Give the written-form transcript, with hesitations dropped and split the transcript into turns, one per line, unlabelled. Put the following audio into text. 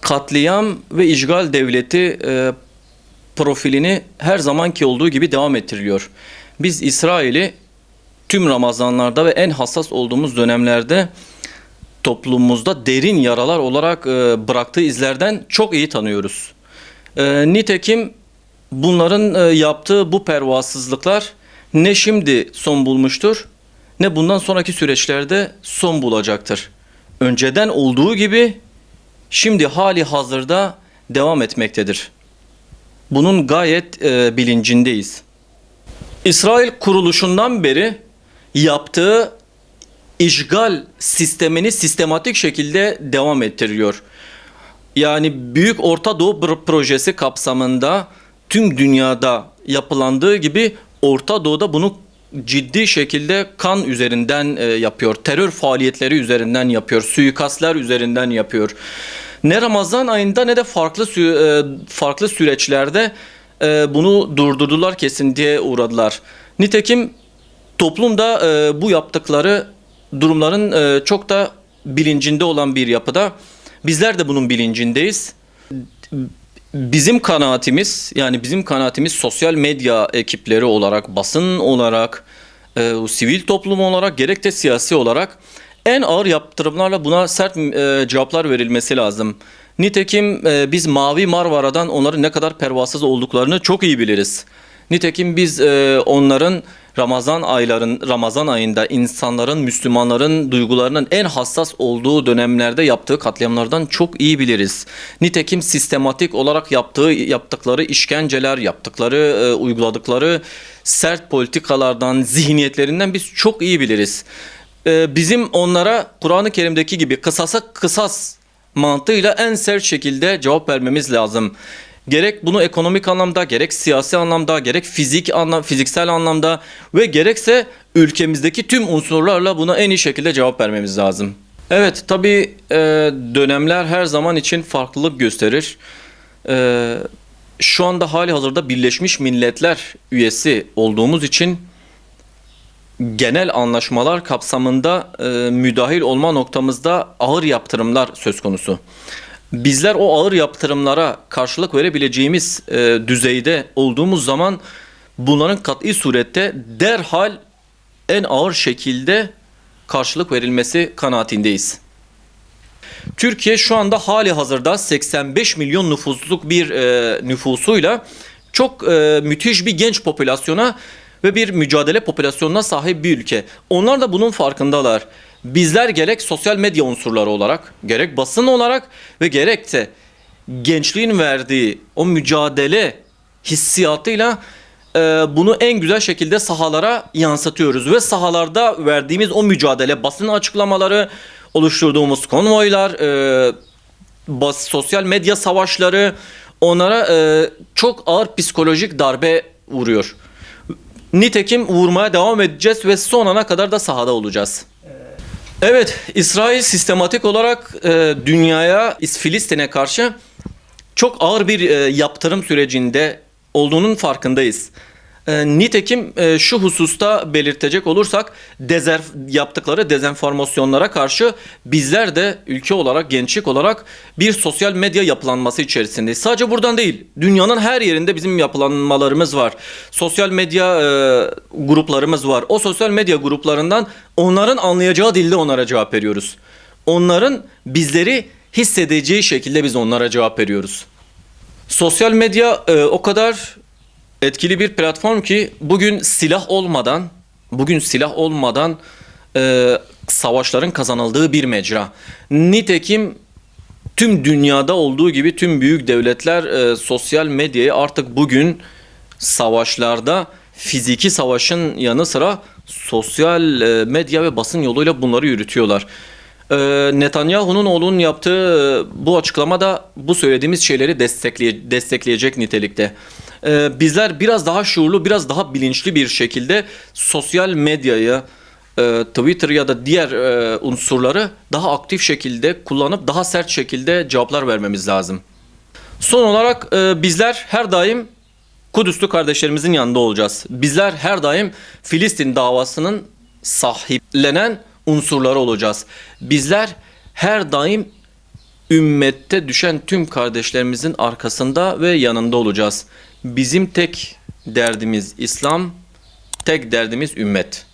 katliam ve işgal devleti profilini her zamanki olduğu gibi devam ettiriliyor. Biz İsrail'i tüm Ramazanlarda ve en hassas olduğumuz dönemlerde toplumumuzda derin yaralar olarak bıraktığı izlerden çok iyi tanıyoruz. Nitekim bunların yaptığı bu pervasızlıklar ne şimdi son bulmuştur ne bundan sonraki süreçlerde son bulacaktır. Önceden olduğu gibi şimdi hali hazırda devam etmektedir. Bunun gayet bilincindeyiz. İsrail kuruluşundan beri yaptığı işgal sistemini sistematik şekilde devam ettiriyor. Yani Büyük Orta Doğu projesi kapsamında tüm dünyada yapılandığı gibi Orta Doğu'da bunu ciddi şekilde kan üzerinden yapıyor. Terör faaliyetleri üzerinden yapıyor. Suikastlar üzerinden yapıyor. Ne Ramazan ayında ne de farklı süreçlerde bunu durdurdular, kesintiye uğradılar. Nitekim toplumda bu yaptıkları durumların çok da bilincinde olan bir yapıda. Bizler de bunun bilincindeyiz. Bizim kanaatimiz sosyal medya ekipleri olarak, basın olarak, sivil toplum olarak, gerek de siyasi olarak en ağır yaptırımlarla buna sert cevaplar verilmesi lazım. Nitekim biz Mavi Marmara'dan onların ne kadar pervasız olduklarını çok iyi biliriz. Nitekim biz onların Ramazan ayında insanların, Müslümanların duygularının en hassas olduğu dönemlerde yaptığı katliamlardan çok iyi biliriz. Nitekim sistematik olarak yaptıkları işkenceler, uyguladıkları sert politikalardan, zihniyetlerinden biz çok iyi biliriz. Bizim onlara Kur'an-ı Kerim'deki gibi kısasa kısas mantığıyla en sert şekilde cevap vermemiz lazım. Gerek bunu ekonomik anlamda, gerek siyasi anlamda, gerek fiziksel anlamda ve gerekse ülkemizdeki tüm unsurlarla buna en iyi şekilde cevap vermemiz lazım. Evet, tabii dönemler her zaman için farklılık gösterir. Şu anda hali hazırda Birleşmiş Milletler üyesi olduğumuz için genel anlaşmalar kapsamında müdahil olma noktamızda ağır yaptırımlar söz konusu. Bizler o ağır yaptırımlara karşılık verebileceğimiz düzeyde olduğumuz zaman bunların kat'i surette derhal en ağır şekilde karşılık verilmesi kanaatindeyiz. Türkiye şu anda hali hazırda 85 milyon nüfusluk bir nüfusuyla çok müthiş bir genç popülasyona ve bir mücadele popülasyonuna sahip bir ülke. Onlar da bunun farkındalar. Bizler gerek sosyal medya unsurları olarak, gerek basın olarak ve gerekse gençliğin verdiği o mücadele hissiyatıyla bunu en güzel şekilde sahalara yansıtıyoruz. Ve sahalarda verdiğimiz o mücadele, basın açıklamaları, oluşturduğumuz konvoylar, sosyal medya savaşları onlara çok ağır psikolojik darbe vuruyor. Nitekim vurmaya devam edeceğiz ve son ana kadar da sahada olacağız. Evet, İsrail sistematik olarak dünyaya, Filistin'e karşı çok ağır bir yaptırım sürecinde olduğunun farkındayız. Nitekim şu hususta belirtecek olursak yaptıkları dezenformasyonlara karşı bizler de ülke olarak, gençlik olarak bir sosyal medya yapılanması içerisindeyiz. Sadece buradan değil, dünyanın her yerinde bizim yapılanmalarımız var. Sosyal medya gruplarımız var. O sosyal medya gruplarından onların anlayacağı dilde onlara cevap veriyoruz. Onların bizleri hissedeceği şekilde biz onlara cevap veriyoruz. Sosyal medya o kadar etkili bir platform ki bugün silah olmadan savaşların kazanıldığı bir mecra. Nitekim tüm dünyada olduğu gibi tüm büyük devletler sosyal medyayı artık bugün savaşlarda fiziki savaşın yanı sıra sosyal medya ve basın yoluyla bunları yürütüyorlar. Netanyahu'nun oğlunun yaptığı bu açıklama da bu söylediğimiz şeyleri destekleyecek nitelikte. Bizler biraz daha şuurlu, biraz daha bilinçli bir şekilde sosyal medyayı, Twitter ya da diğer unsurları daha aktif şekilde kullanıp daha sert şekilde cevaplar vermemiz lazım. Son olarak bizler her daim Kudüs'lü kardeşlerimizin yanında olacağız. Bizler her daim Filistin davasının sahiplenen unsurları olacağız. Bizler her daim ümmette düşen tüm kardeşlerimizin arkasında ve yanında olacağız. Bizim tek derdimiz İslam, tek derdimiz ümmet.